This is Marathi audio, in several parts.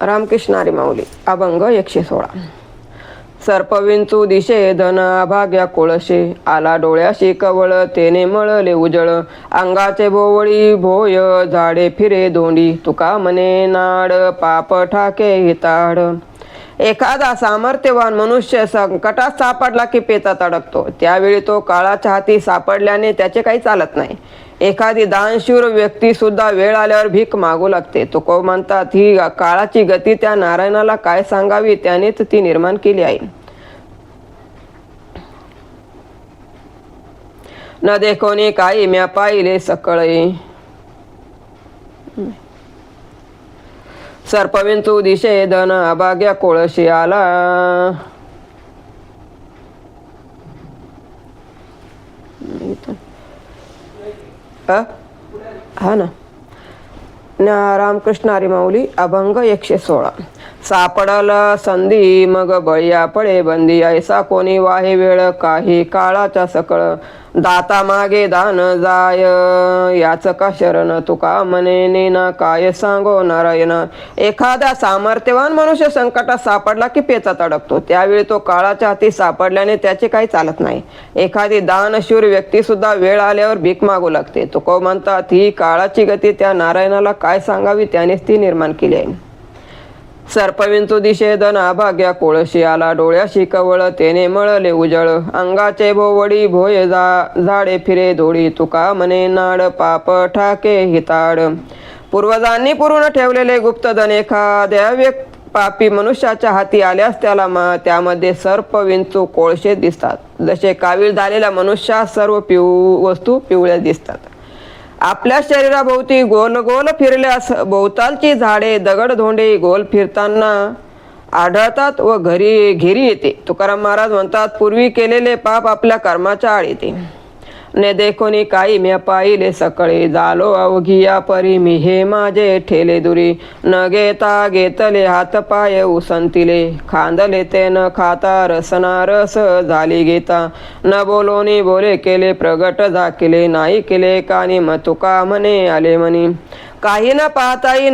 रामकृष्ण हरी माऊली अभंग 116. सर्पविंचू दिशे धन अभाग्या कोळशे, आला डोळ्याशी कवळ तेने मळले उजळ. अंगाचे बोवळी भोय झाडे फिरे दोंडी, तुका मने नाड पाप ठाके हिताड. एखादा सामर्थ्यवान मनुष्य संकटात सापडला की पेचात अडकतो. त्यावेळी तो काळाच्या हाती सापडल्याने त्याचे काही चालत नाही. एखादी दानशूर व्यक्ती सुद्धा वेळ आल्यावर भीक मागू लागते. तुकोबा म्हणतात, ही काळाची गती त्या नारायणाला काय सांगावी, त्यानेच ती निर्माण केली आहे. न देखोनी काही म्या पाहिले सकळे, सर्पविंचू दिशे धन अभाग्या कोळशी, आला हा ना. रामकृष्ण हरी माऊली अभंग 116. सापडल संधी मग बळीया पडे बंदी, ऐसा कोणी वाहे वेळ काही काळाचा सकळ. दाता मागे दान जाय याच का शरण, तुका मने नेना काय सांगो नारायण. एखादा सामर्थ्यवान मनुष्य संकटात सापडला की पेचात अडकतो. त्यावेळी तो काळाच्या हाती सापडल्याने त्याचे काही चालत नाही. एखादी दानशूर व्यक्ती सुद्धा वेळ आल्यावर भीक मागू लागते. तुकोबा म्हणतात, ही काळाची गती त्या नारायणाला काय सांगावी, त्यानेच ती निर्माण केली आहे. सर्पविंचू दिशे धन अभाग्या कोळशी, आला डोळ्याशी कवळ तेने मळले उजळ. अंगाचे बोवडी भोय झाडे फिरे दोडी, तुका मने नाड पाप ठाके हिताड. पूर्वजांनी पुरून ठेवलेले गुप्तधन एखाद्या पापी मनुष्याच्या हाती आल्यास त्यामध्ये सर्प विंचू कोळशे दिसतात. जसे कावीळ झालेल्या मनुष्यात सर्व वस्तू पिवळ्या दिसतात. आपल्या शरीराभोवती गोल गोल फिरल्यास भोवतालची झाडे दगड धोंडे गोल फिरताना आढळतात व घेरी येते. तुकाराम महाराज म्हणतात, पूर्वी केलेले पाप आपल्या कर्माच्या आड येते. ने देखोनी काही म्या पाहिले सकळे, झालो अवघी या परी मी हे माझे ठेले दुरी. न घेता घेतले हात पाय उसंतिले, खांदले ते न खाता रसना रस झाली घेता. न बोलोनी बोले केले प्रगट झाकिले, नाही केले कानी तुका म्हणे आले म्हणी. काही न पाहताही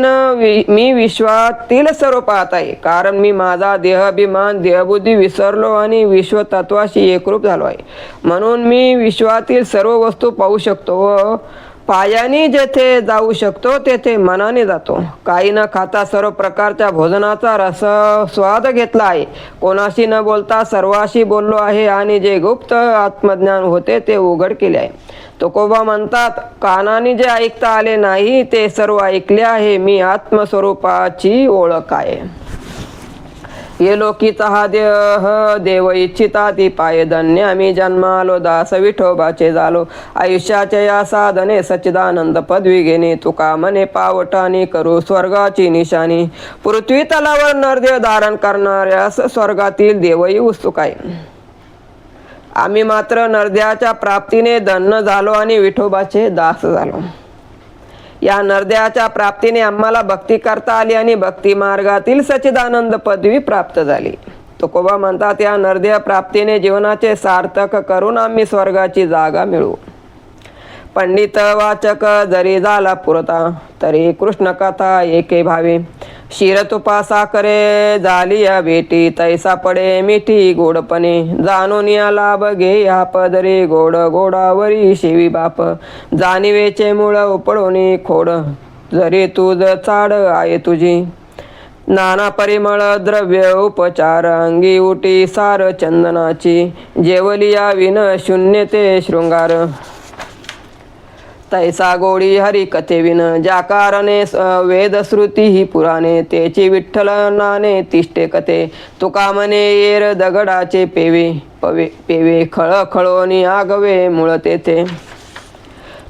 मी विश्वातील सर्व पाहताय, कारण मी माझा देहाभिमान देहबुद्धी विसरलो आणि विश्वतत्वाशी एकरूप झालो आहे. म्हणून मी विश्वातील सर्व वस्तू पाहू शकतो व पायाने जेथे जाऊ शकतो तेथे मनाने जातो. काही न खाता सर्व प्रकारच्या भोजनाचा रस स्वाद घेतला आहे. कोणाशी न बोलता सर्वाशी बोललो आहे आणि जे गुप्त आत्मज्ञान होते ते उघड केले आहे. तुकोबा म्हणतात, कानाने जे ऐकता आले नाही ते सर्व ऐकले आहे. मी आत्मस्वरूपाची ओळख आहे. ये लोकीचा हा देह देव इच्छिता ती पाय, धन्य आम्ही जन्मालो दास विठोबाचे झालो. आयुष्याच्या या साधने सच्चिदानंद पदवी घेणे, तुका मने पावटाने करू स्वर्गाची निशाणी. पृथ्वी तलावर नरदेव धारण करणाऱ्यास स्वर्गातील देवही उत्सुक आहे. आम्ही मात्र नरदेवाच्या प्राप्तीने धन्य झालो आणि विठोबाचे दास झालो. या नरदेवाच्या प्राप्तीने आम्हाला भक्ती करता आली आणि भक्ती मार्गातील सच्चिदानंद पदवी प्राप्त झाली. तुकोबा म्हणतात, या नरदेव प्राप्तीने जीवनाचे सार्थक करून आम्ही स्वर्गाची जागा मिळवू. पंडित वाचक जरी झाला पुरता, तरी कृष्ण कथा एके भावे. शिर तुपा साखरे झाली या भेटी, तैसा पडे मिठी गोडपणे. जाणून या लाभ घे या पदरी, गोड गोडावरी शिवी बाप. जाणीवेचे मूळ उपडोनी खोड, जरी तुझ चाड आहे तुझी. नाना परिमळ द्रव्य उपचार, अंगी उटी सार चंदनाची. जेवली या विन शून्य ते शृंगार, तैसा गोडी हरी कथेविन. ज्या कारणे वेद श्रुती ही पुराणे, तेची विठ्ठल नाने तिष्ठे कथे. तुका मने येर दगडाचे पेवे खळखळोनी आगवे मूळ तेथे.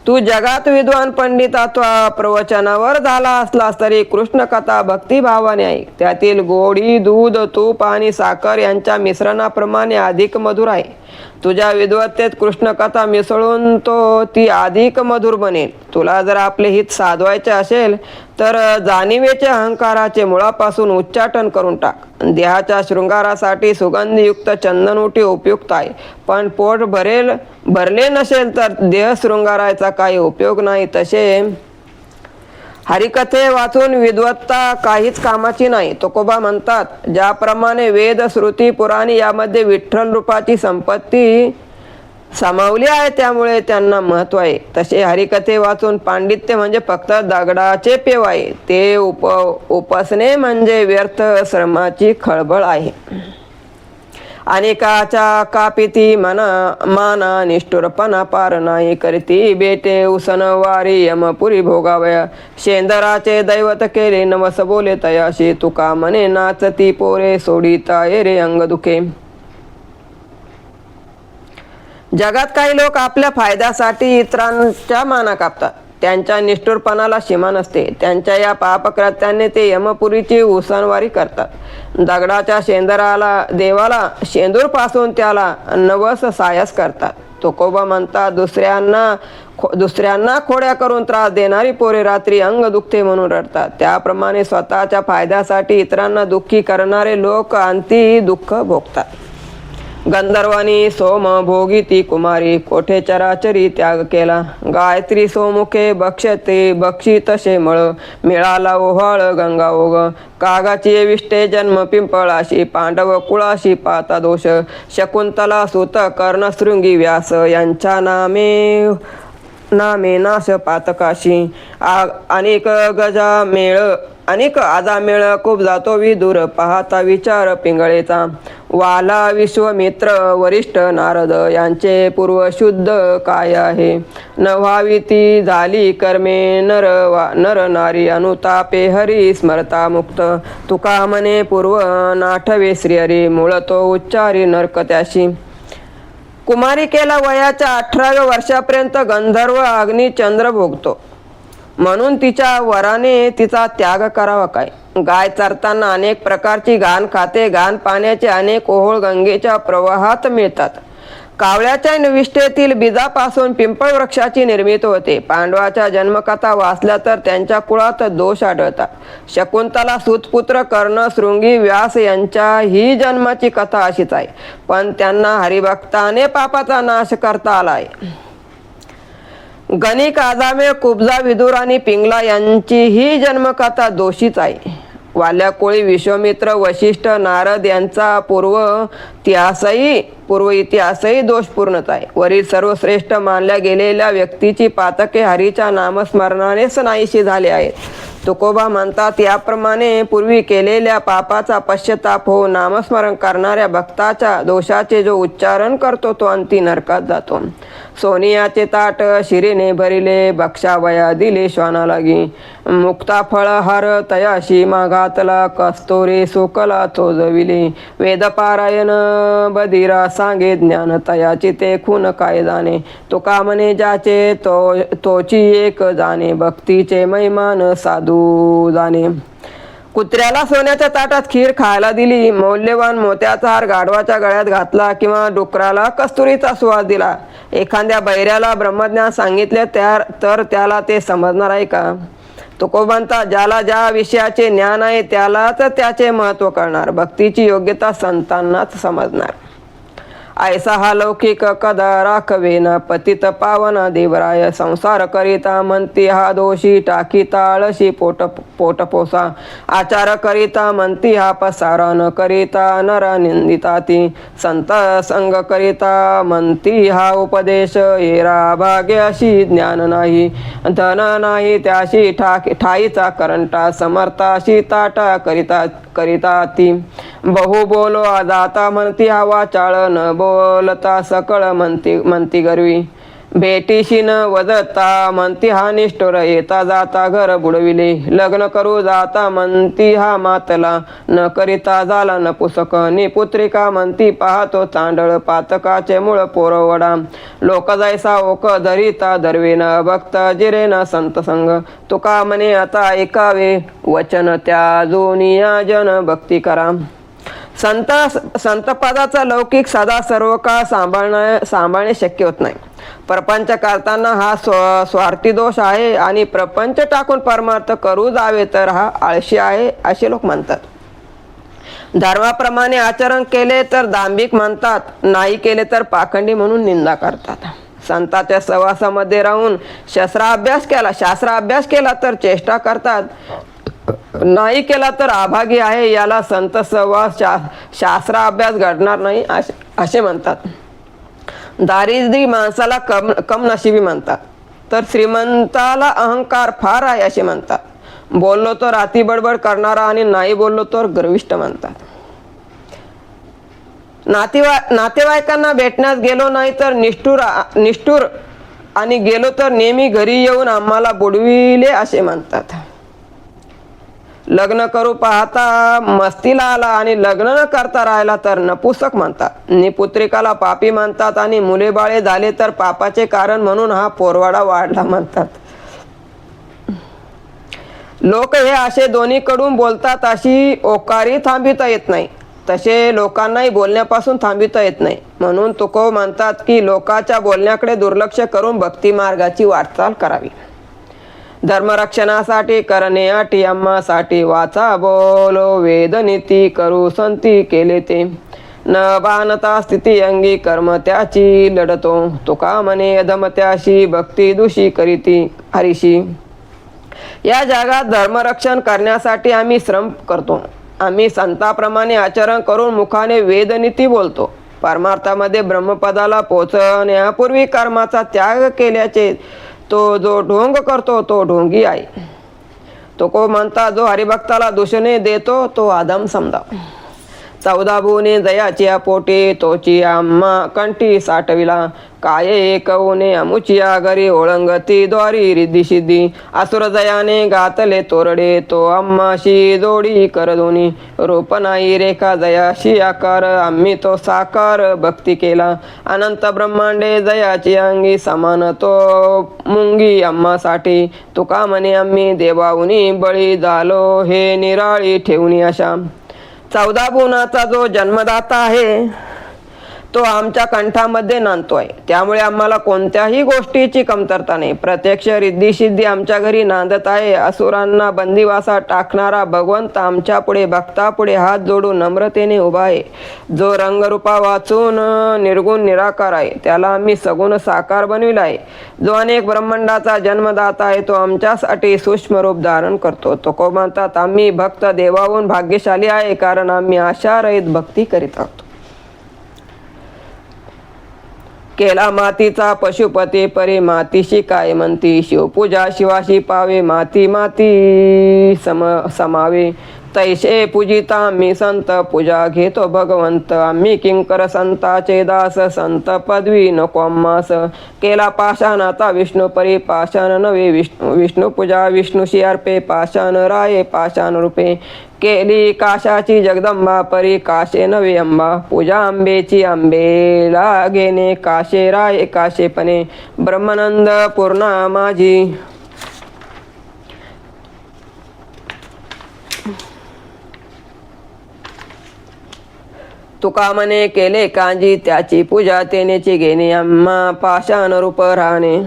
तू जगात विद्वान पंडितात्वा प्रवचनावर झाला असलास तरी कृष्ण कथा भक्तिभावाने ऐक. त्यातील गोडी दूध तूप आणि साखर यांच्या मिश्रणाप्रमाणे अधिक मधुर आहे. तुझ्या विद्वत्तेत कृष्ण कथा मिसळून ती अधिक मधुर बनेल. तुला जर आपले हित साधवायचे असेल तर जाणीवेच्या अहंकाराचे मुळापासून उच्चाटन करून टाक. देहाच्या शृंगारासाठी सुगंधयुक्त चंदनउटी उपयुक्त आहे, पण पोट भरले नसेल तर देह शृंगाराचा काही उपयोग नाही. तसे हरिकथे वाचून विद्वत्ता काहीच कामाची नाही. तुकोबा म्हणतात, ज्याप्रमाणे वेद श्रुती पुराणी यामध्ये विठ्ठल रूपाची संपत्ती सामावली आहे त्यामुळे त्यांना महत्व आहे, तसे हरिकथे वाचून पांडित्य म्हणजे फक्त दगडाचे पेव आहे. ते उपसणे म्हणजे व्यर्थ श्रमाची खळबळ आहे. अनेकाच्या कापिती माना निष्ठुरपणा पार नाही करती, बेटे उसन वारी यमपुरी भोगावया, शेंदराचे दैवत केले नवस बोले तयाशी, तुका मने नाचती पोरे सोडिता ये रे अंग दुखे. जगात काही लोक आपल्या फायद्यासाठी इतरांच्या माना कापतात. त्यांच्या निष्ठुरपणाला सीमा नसते. त्यांच्या या पापकृत्याने ते यमपुरीची उसनवारी करतात. दगडाच्या शेंदराला देवाला शेंदूर पासून त्याला नवस सायस करतात. तुकोबा म्हणतात, दुसऱ्यांना खोड्या करून त्रास देणारी पोरे रात्री अंग दुखते म्हणून रडतात. त्याप्रमाणे स्वतःच्या फायद्यासाठी इतरांना दुःखी करणारे लोक अंती दुःख भोगतात. गंधर्वानी सोम भोगी ती कुमारी, कोठे चराचरी त्याग केला, गायत्री सोमुखे बक्षते बक्षी तसे मळ, मिळाला ओहाळ गंगा ओग, कागाची विष्टे जन्म पिंपळाशी, पांडव कुळाशी पाता दोष, शकुंतला सुत कर्णशृंगी व्यास, यांच्या नामे नाश पातकाशी, अनेक गजा मेळ अनेक आजा मेळ खूप जातो विदूर, पाहता विचार पिंगळेचा, वाला विश्वमित्र वरिष्ठ नारद, यांचे पूर्व शुद्ध काय आहे, न व्हावी ती झाली कर्मे नर नारी, अनुतापे हरी स्मरता मुक्त, तुका म्हणे पूर्व नाठवे श्रीहरी, मूळ तो उच्चारी नरक त्याशी. कुमारिकेला वयाच्या 18व्या वर्षापर्यंत गंधर्व अग्नी चंद्र भोगतो, म्हणून तिच्या वराने तिचा त्याग करावा काय. गाय चरताना अनेक प्रकारची घाण खाते. घाण पाण्याचे अनेक ओहोळ गंगेच्या प्रवाहात मिळतात. कावळ्याच्या निविष्ठेतील बीजापासून पिंपळ वृक्षाची निर्मिती होते. पांडवाच्या जन्मकथा वाचल्या तर त्यांच्या कुळात दोष आढळतात. शकुंतला सूतपुत्र कर्ण शृंगी व्यास यांच्या ही जन्माची कथा अशीच आहे, पण त्यांना हरिभक्ताने पापाचा नाश करता आलाय. गणिक आजामेळ कुब्जा विदुर आणि पिंगला यांची ही जन्मकथा दोषीच आहे. वाल्या कोळी विश्वामित्र वशिष्ठ नारद यांचा पूर्व इतिहासही दोषपूर्णच आहे. वरील सर्वश्रेष्ठ मानल्या गेलेल्या व्यक्तीची पातके हरीच्या नामस्मरणानेच नाहीशी झाले आहेत. तुकोबा म्हणतात, याप्रमाणे पूर्वी केलेल्या पापाचा पश्चाताप हो नामस्मरण करणाऱ्या भक्ताच्या दोषाचे जो उच्चारण करतो तो अंती नरकात जातो. सोनियाचे ताट शिरीने भरिले, भक्षावया दिले श्वाना लागी, मुक्ता फळ हार तयाशी माघातला, कस्तोरे सोकला चोजविले, वेदपारायण बधिरा सांगे ज्ञान तयाची, ते खून काय जाणे, तुका म्हणे ज्याचे तोची एक जाणे, भक्तीचे महिमान साधू जाणे. कुत्र्याला सोन्याच्या ताटात खीर खायला दिली, मौल्यवान मोत्याचा हार गाढवाच्या गळ्यात घातला किंवा डुकराला कस्तुरीचा सुवास दिला, एखाद्या बैऱ्याला ब्रह्मज्ञान सांगितले तर त्याला ते समजणार आहे का. तुकोबांता, ज्याला ज्या विषयाचे ज्ञान आहे त्यालाच त्याचे महत्त्व कळणार. भक्तीची योग्यता संतांनाच समजणार. ऐसा हा लौकिक कदा राखवेना, पतित पावना देवराय, संसार करिता म्हणती हा दोषी, टाकीता आळशी पोटपोसा, आचार करिता म्हणती हा पसारा, न करिता नर निंदिता ती, संत संग करिता म्हणती हा उपदेश, येरा भाग्य अशी ज्ञान नाही, धन नाही त्याशी ठाईचा करंटा, समर्थाशी ताटा करिता ती, बहु बोलो जाता म्हणती हा वाचाळ, न बोलता सकळ म्हणती गरवी, भेटीशी न वदता म्हणती हा निष्ठुर, येता जाता घर बुडविले, लग्न करू जाता म्हणती हा मातला, न करिता झाला न पुसक, निपुत्रिका म्हणती पाहतो चांडळ, पातकाचे मूळ पोरवडा, लोक जायसा ओक धरिता धरवेन, भक्त जिरेन संत संग, तुका म्हणे आता ऐकावे वचन त्या जोनिया जन भक्ती करा. संतपदाचा लौकिक सदा सर्व काळ सांभाळणे शक्य होत नाही. प्रपंच करताना हा स्वार्थी दोष आहे आणि प्रपंच टाकून परमार्थ करू जावे तर हा आळशी आहे असे लोक म्हणतात. धर्माप्रमाणे आचरण केले तर दांभिक म्हणतात, नाही केले तर पाखंडी म्हणून निंदा करतात. संतांच्या सहवासामध्ये राहून शास्त्राभ्यास केला तर चेष्टा करतात, नाही केला तर अभागी आहे, याला संत सहवास शास्त्राभ्यास घडणार नाही असे म्हणतात. दारिद्र्य माणसाला कमनशिबी म्हणतात, तर श्रीमंताला अहंकार फार आहे असे म्हणतात. बोललो तर अति बडबड करणारा आणि नाही बोललो तर गर्विष्ठ म्हणतात. नातेवाईकांना भेटण्यास गेलो नाही तर निष्ठुर आणि गेलो तर नेहमी घरी येऊन आम्हाला बुडविले असे म्हणतात. लग्न करू पाहता मस्तीला आला आणि लग्न न करता राहिला तर नपुसक म्हणतात. निपुत्रिकाला पापी म्हणतात आणि मुले बाळे झाले तर पापाचे कारण म्हणून हा पोरवाडा वाढला म्हणतात. लोक हे असे दोन्हीकडून बोलतात, अशी ओकारी थांबिता येत नाही, तसे लोकांनाही बोलण्यापासून थांबिता येत नाही. म्हणून तुकोबा म्हणतात की लोकांच्या बोलण्याकडे दुर्लक्ष करून भक्ती मार्गाची वाटचाल करावी. धर्मरक्षणासाठी करणे अटी आम्हासाठी वाचा बोलो वेदनीती करू संती केले ते न बाणता स्थिती अंगी कर्म त्याची लढतो तुका म्हणे अधम त्याशी भक्ती दुषी करीती हरीशी. या जगात धर्मरक्षण करण्यासाठी आम्ही श्रम करतो. आम्ही संतांप्रमाणे आचरण करून मुखाने वेदनीती बोलतो. परमार्थामध्ये ब्रह्मपदाला पोचण्यापूर्वी कर्माचा त्याग केल्याचे तो जो ढोंग करतो तो ढोंगी आहे. तुकोबा म्हणता जो हरिभक्ताला दूषणे देतो तो आदम समजा. 14 भुवने दयाचिया पोटी तोची आम्हा कंठी साठविला काय एकवने अमुचिया घरी ओळंगती द्वारी रिद्धी सिद्धी असुर दयाने घातले तोरडे तो आम्हाशी जोडी कर दोन्ही रूप नाही रेखा दयाशी आकार आम्ही तो साकार भक्ती केला अनंत ब्रह्मांडे दयाची अंगी समान तो मुंगी आम्हासाठी तुका म्हणे आम्ही देवाहुनी बळी झालो हे निराळी ठेवणी अशा. 14 भुवनाचा जो जन्मदाता आहे तो आमच्या कंठामध्ये नांदतोय. त्यामुळे आम्हाला कोणत्याही गोष्टीची कमतरता नाही. प्रत्यक्ष रिद्धी सिद्धी आमच्या घरी नांदत आहे. असुरांना बंदिवासात टाकणारा भगवंत आमच्या पुढे भक्तापुढे हात जोडून नम्रतेने उभा आहे. जो रंगरूपा वाचून निर्गुण निराकार आहे त्याला आम्ही सगुण साकार बनविला आहे. जो अनेक ब्रह्मांडाचा जन्मदाता आहे तो आमच्यासाठी सूक्ष्म रूप धारण करतो. तुकोबा म्हणतात आम्ही भक्त देवाहून भाग्यशाली आहे कारण आम्ही आशारहित भक्ती करीत आहोत. केला मातीचा पशुपती परी मातीशी काय म्हणती शिवपूजा शिवाशी पावे माती माती समावे तैसे पूजिता आम्ही संत पूजा घेतो भगवंत आम्ही किंकर संताचे दास संत पदवी नको आम्हास. केला पाषाणाचा विष्णू परी पाषाण नवे विष्णू पूजा विष्णूशी अर्पे पाषाण राये पाषाण रूपे केली काशाची जगदंबा परी काशे नवे अंबा पूजा आंबेची आंबेला घेणे काशे राये काशेपणे ब्रह्मानंद पूर्णा माझी. तुका म्हणे केले कांजी त्याची पूजा तेनेची घेणे आम्हा पाषाण रूप राहणे.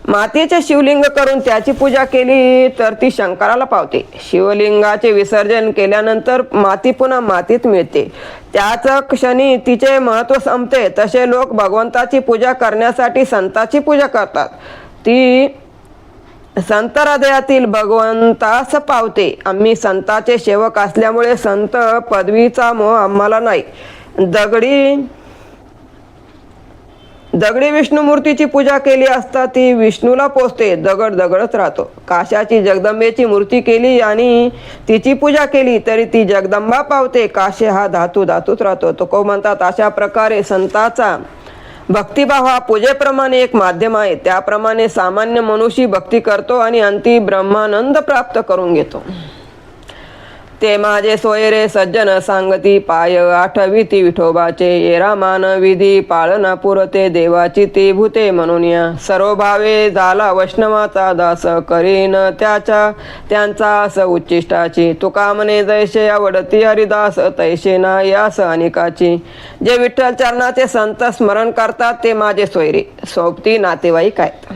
मातीचे शिवलिंग करून त्याची पूजा केली तर ती शंकराला पावते. शिवलिंगाचे विसर्जन केल्यानंतर माती पुन्हा मातीत मिळते. त्याच क्षणी तिचे महत्त्व संपते. तसे लोक भगवंताची पूजा करण्यासाठी संताची पूजा करतात. ती संत हृदयातील भगवंतास पावते. आम्ही संताचे सेवक असल्यामुळे संत पदवीचा मोह आम्हाला नाही. दगडी विष्णू मूर्तीची पूजा केली असता ती विष्णूला पोचते. दगड दगडच राहतो. काशाची जगदंबेची मूर्ती केली आणि तिची पूजा केली तरी ती जगदंबा पावते. काशे हा धातू धातूच राहतो. तुकोबा म्हणतात अशा प्रकारे संताचा भक्तिभाव हा पूजेप्रमाणे एक माध्यम आहे. त्याप्रमाणे सामान्य मनुष्य भक्ती करतो आणि अंती ब्रह्मानंद प्राप्त करून घेतो. ते माझे सोयरे सज्जन सांगती पाय आठविती विठोबाचे येरा मान विधी पाळना पुरते देवाची ती भूते म्हणून या सर्व भावे झाला वैष्णवाचा दास करीन त्यांचा अस उच्चिष्टाची. तुका म्हणे जैसे आवडती हरिदास तैसे ना यास अनेकाची. जे विठ्ठल चरणाचे संत स्मरण करतात ते माझे सोयरे सोबती नातेवाईक आहेत.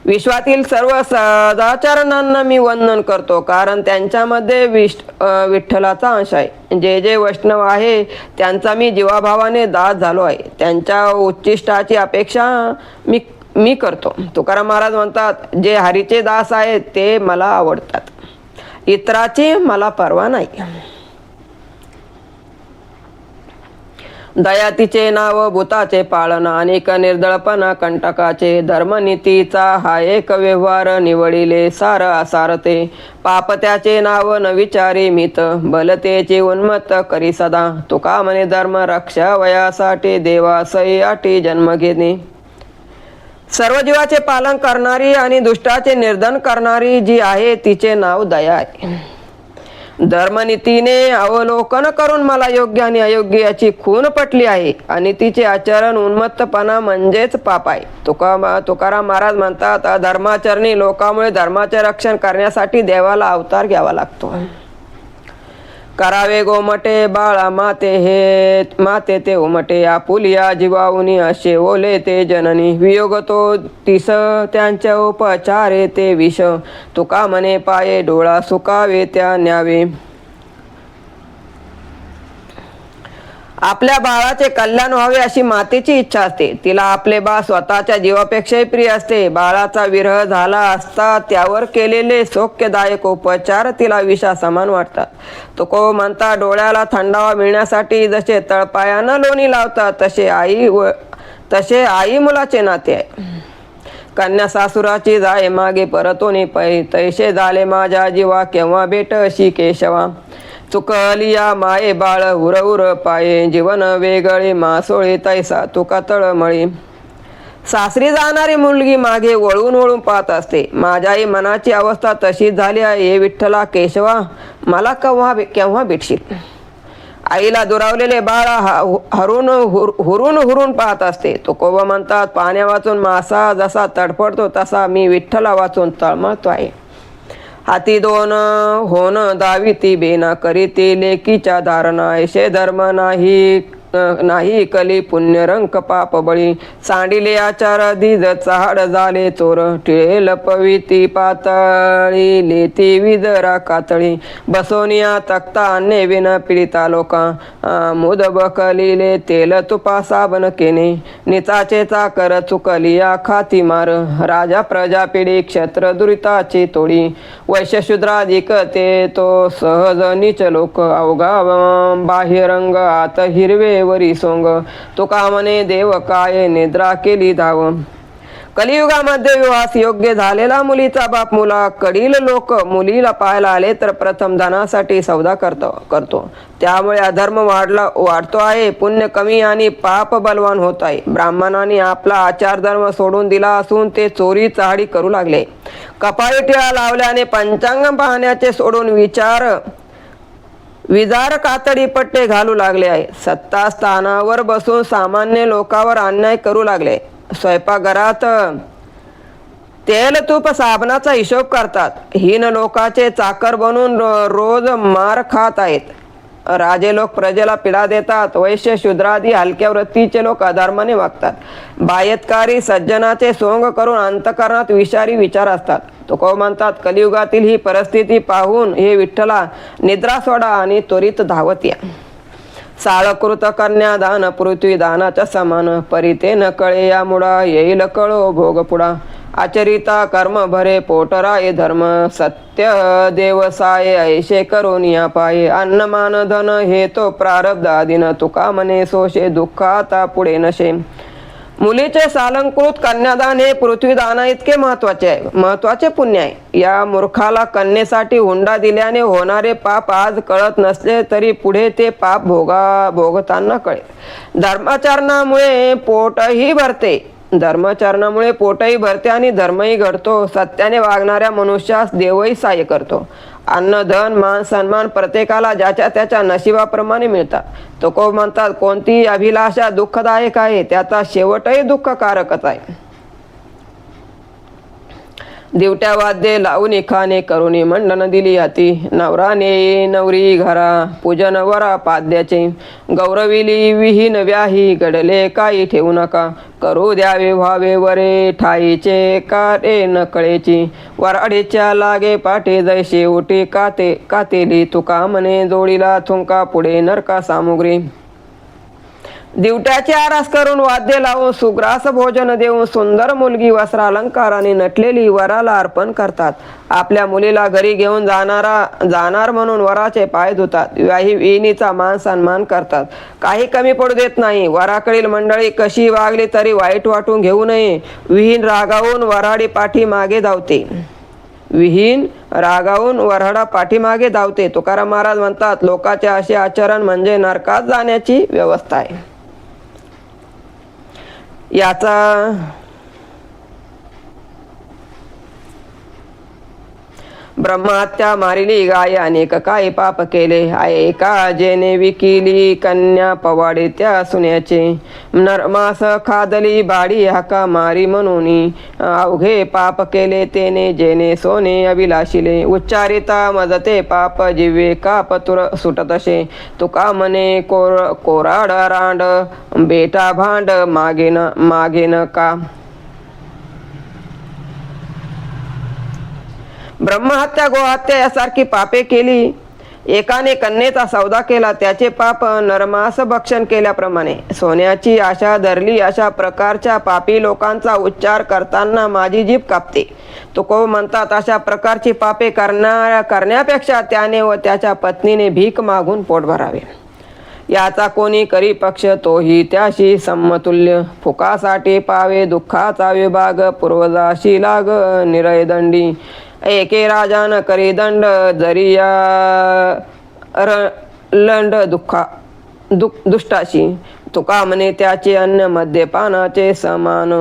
विश्वातील सर्व सदाचरणांना मी वंदन करतो, कारण त्यांच्यामध्ये विठ्ठलाचा अंश आहे. जे जे वैष्णव आहे त्यांचा मी जीवाभावाने दास झालो आहे. त्यांच्या उच्चिष्टाची अपेक्षा मी करतो. तुकाराम महाराज म्हणतात, जे हरीचे दास आहेत ते मला आवडतात, इतराची मला पर्वा नाही. दया तिचे नाव भूताचे पाळना, अनेक निर्दळपणा कंटकाचे. धर्मनीतीचा हा एक व्यवहार, निवडिले सार असारते. पाप त्याचे नाव न विचारी मित, बलतेचे उन्मत्त करी सदा. तुका म्हणे धर्म रक्षा वयासाठी, देवासई अटी जन्म घेणे. सर्व जीवाचे पालन करणारी आणि दुष्टाचे निर्धन करणारी जी आहे तिचे नाव दया आहे. धर्मनीतीने अवलोकन करून मला योग्य आणि अयोग्य याची खूण पटली आहे, आणि तिचे आचरण उन्मत्तपणा म्हणजेच पाप आहे. तुकाराम महाराज म्हणतात, अधर्माचरणी लोकांमुळे धर्माचे रक्षण करण्यासाठी देवाला अवतार घ्यावा लागतो. करावे गोमटे बाळा माते ते उमटे, आपुलिया जीवाऊनी असे ओले ते जननी. वियोग तो तिस त्यांच्या उपचारे ते विष, तुका म्हणे पाये डोळा सुकावे त्या न्यावे. आपल्या बाळाचे कल्याण व्हावे अशी मातेची इच्छा असते. तिला आपले बाळ स्वतःच्या जीवापेक्षाही प्रिय असते. बाळाचा विरह झाला असता त्यावर केलेले सौख्यदायक उपचार तिला विषा समान वाटतात. तुको म्हणता, डोळ्याला थंडावा मिळण्यासाठी जसे तळपायानं लोणी लावतात तसे आई मुलाचे नाते आहे. कन्या सासुराची जाय मागे परतोनी पै, तैसे झाले माझ्या जीवा केव्हा भेट अशी केशवा. चुकलिया माये बाळ उर पाये, जीवन वेगळे मासोळे तैसा तुका तळमळी. सासरी जाणारी मुलगी मागे वळून वळून पाहत असते. माझ्याही मनाची अवस्था तशीच झाली आहे. हे विठ्ठला केशवा, मला केव्हा भेटशील. आईला दुरावलेले बाळ हुरून पाहत असते. तुकोबा म्हणतात, पाण्या वाचून मासा जसा तडफडतो तसा मी विठ्ठला वाचून तळमळतो आहे. हाती दोन होन दाविती बेना, करीती लेकीच्या धारणा. ऐशे धर्म नाही कली पुण्यरंक पाप बळी. सांडिले आचार दीज चहाड झाले चोर, टिळे लपविती पातळी लेती विदरा कातळी. बसोनिया तक्ता अन्य विन पीडिता लोका, मुद बकलिले तेल तुपा साबन केने. निचाचे चाकर चुकलिया खाती मार, राजा प्रजा पिढी क्षत्र दुरिताची तोडी. वैश्यशूद्राधिक ते तो सहज नीच लोक, अवघा बाह्यरंग आत हिरवे वरी सोंग. तुका म्हणे देव काय निद्रा केली धाव. कलियुगामध्ये विवाहास योग्य झालेला मुलीचा बाप मुलाकडील लोक मुलीला पाहायला आले तर प्रथम धनासाठी सौदा करतो. त्यामुळे अधर्म वाढतो आहे, पुण्य कमी आणि पाप बलवान होत आहे. ब्राह्मणांनी आपला आचार धर्म सोडून दिला असून ते चोरी चहाडी करू लागले. कपाळी टिळा लावल्याने पंचांग पाहण्याचे सोडून विजार कातडी पट्टे घालू लागले आहे. सत्ता स्थानावर बसून सामान्य लोकांवर अन्याय करू लागले. स्वयंपाकघरात तेल तूप साबणाचा हिशोब करतात. हीन लोकाचे चाकर बनून रोज मार खात आहेत. राजे लोक प्रजेला पीडा देतात. वैश्य शूद्रादी हलक्या वृत्तीचे लोक अधर्माने वागतात. बायतकारी सज्जनाचे सोंग करून अंतकरणात विषारी विचार असतात. तुकोबा म्हणतात, कलियुगातील ही परिस्थिती पाहून हे विठ्ठला निद्रा सोडा आणि त्वरित धावत या. साळकृत कन्यादान पृथ्वी दानाच्या समान, परिते न कळे या मुडा येईल कळो भोग पुढा. आचरिता कर्म भरे पोटराये धर्म, सत्य देवसाये ऐशे करून या पाये. अन्नमान धन हे तो प्रारब्ध आदिन, तुका म्हणे सोशे दुःख आता पुढे नशे. मुलीचे सालंकृत कन्यादान हे पृथ्वीदाना इतके महत्वाचे पुण्य आहे. या मूर्खाला कन्येसाठी हुंडा दिल्याने होणारे पाप आज कळत नसले तरी पुढे ते पाप भोगताना कळेल. धर्माचरणामुळे पोटही भरते आणि धर्मही घडतो. सत्याने वागणाऱ्या मनुष्यास देवही सहाय्य करतो. अन्न धन मान सन्मान प्रत्येकाला ज्याच्या त्याच्या नशिबाप्रमाणे मिळतात. तुकोबा म्हणतात, कोणतीही अभिलाषा दुःखदायक आहे, त्याचा शेवटही दुःखकारकच आहे. दिवट्या वाद्ये लावून खाणे करुणी मंडन दिली हाती. नवराने नवरी घरा पूजन वरा पाद्याचे. गौरविली विहीन व्याही घडले काही ठेवू नका. करू द्यावे व्हावे वरे ठाईचे काटे नकळेची. वराडीच्या लागे पाटे जैसे ओटी कातेली. तुका म्हणे जोडीला थुंका पुढे नरका सामुग्री. दिवट्याचे आरास करून वाद्य लावून सुग्रास भोजन देऊन सुंदर मुलगी वस्त्रालंकाराने नटलेली वराला अर्पण करतात. आपल्या मुलीला घरी घेऊन जाणार म्हणून वराचे पाय धुतात. विवाही विहिणीचा मान सन्मान करतात. काही कमी पडू देत नाही. वराकडील मंडळी कशी वागली तरी वाईट वाटून घेऊ नये. विहीन रागावून वराडी पाठी मागे धावते. विहीन रागावून वऱ्हाडा पाठीमागे धावते. तुकाराम महाराज म्हणतात, लोकांचे असे आचरण म्हणजे नरकात जाण्याची व्यवस्था आहे. याचा ब्रह्महत्या मारिली गाय अनेक काय पाप केले. एका जेने विकिली कन्या पवाडे त्या सुन्याचे. नरमास खादली बाडी हाका मारी म्हणून अवघे पाप केले तेने जेने सोने अभिलाशिले. उच्चारिता मजते पाप जिवे का पतुर सुटतसे. तुका म्हणे कोराड रांड बेटा भांड मागेन का. ब्रह्महत्या गोहत्या यासारखी पापे केली. एकाने कन्येचा सौदा केला त्याचे पाप नरमास भक्षण केल्याप्रमाणे. सोन्याची आशा धरली अशा प्रकारच्या पापी लोकांचा उच्चार करताना माझी जीभ कापते. तुकोबा म्हणतात, अशा प्रकारची पापे करण्यापेक्षा त्याने व त्याच्या पत्नीने भीक मागून पोट भरावे. याचा कोणी करी पक्ष तोही त्याशी समतुल्य. फुकासाठी पावे दुःखाचा विभाग पूर्वजाशी लाग निरयदंडी. एके राजान करी दंड जरिया लंड दुष्टाशी. तुका म्हणे त्याचे अन्न मद्यपानाचे समान.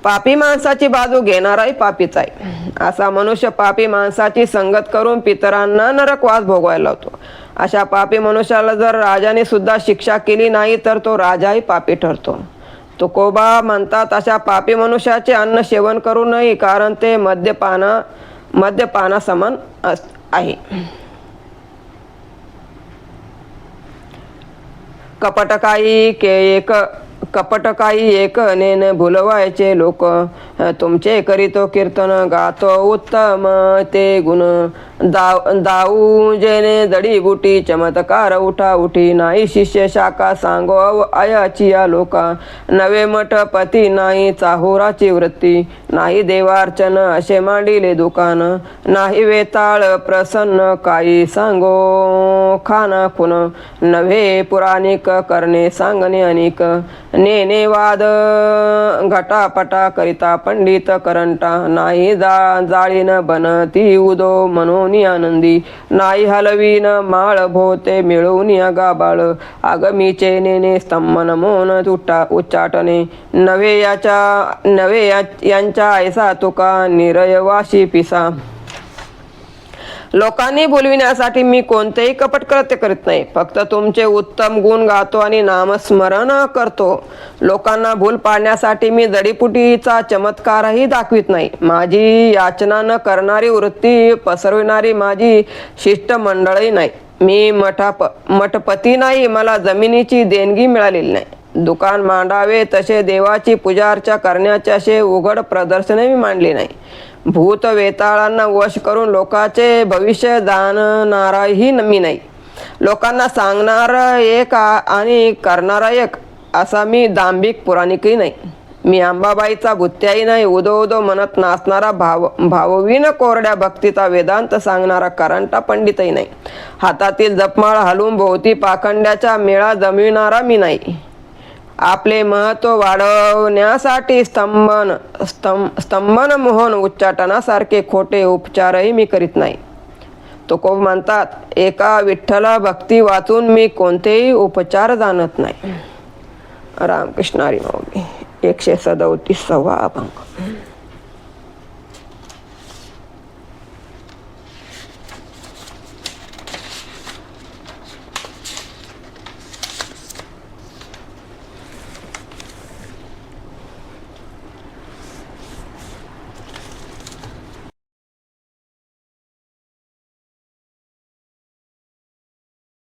पापी माणसाची बाजू घेणाराही पापीच आहे. असा मनुष्य पापी माणसाची संगत करून पितरांना नरकवास भोगवायला लावतो. अशा पापी मनुष्याला जर राजाने सुद्धा शिक्षा केली नाही तर तो राजाही पापी ठरतो. तुकोबा म्हणतात, अशा पापी मनुष्याचे अन्न सेवन करू नये कारण ते मद्यपाना समान आहे. कपट काही एक नेन भुलवायचे लोक. तुमचे करीतो कीर्तन गातो उत्तम ते गुण. दाऊ जेने जडीबुटी चमत्कार उठा उठी. नाही शिष्य शाखा सांगो आयाची या लोका. नवे मठ पती नाही चाहुराची वृत्ती. नाही देवार्चन असे मांडिले दुकान. नाही वेताळ प्रसन्न काही सांगो खाना खुन. नव्हे पुराणिक करणे सांगणे अनेक. नेने वाद घटापटा करिता पंडित करंटा. नाही जाळीन बनती उदो म्हणून आनंदी. नाही हलवीन माळ भोवते मिळवून गाबाळ. आगमीचे नेने स्तंभन मोन उच्चाटने. नवे यांच्या ऐसा तुका निरयवाशी पिसा. लोकांनी बोलविण्यासाठी मी कोणतेही कपट कृत्य करीत नाही. फक्त तुमचे उत्तम गुण गातो आणि नामस्मरण करतो. लोकांना भूल पाडण्यासाठी मी जडीपुटीचा चमत्कारही दाखवित नाही. माझी याचना न करणारी वृत्ती पसरविणारी माझी शिष्ट मंडळी नाही. मी मठपती नाही. मला जमिनीची देणगी मिळालेली नाही. दुकान मांडावे तसे देवाची पूजा अर्चा करण्याचे असे उघड प्रदर्शनही मी मांडले नाही. भूत वेताळांना वश करून लोकांचे भविष्य जाणणाराही मी नाही. लोकांना सांगणार एक आणि करणारा एक असा मी दांभिक पुराणिकही नाही. मी अंबाबाईचा भुत्याही नाही. उदो उदो म्हणत नाचणारा भाववीन कोरड्या भक्तीचा वेदांत सांगणारा करंटा पंडितही नाही. हातातील जपमाळ हलवून भोवती पाखंड्याचा मेळा जमविणारा मी नाही. आपले महत्व वाढवण्यासाठी स्तंभन मोहन उच्चाटनासारखे खोटे उपचारही मी करीत नाही. तुकोबा म्हणतात, एका विठ्ठल भक्ती वाचून मी कोणतेही उपचार जाणत नाही. रामकृष्ण हरी माऊली. 137वा अभंग.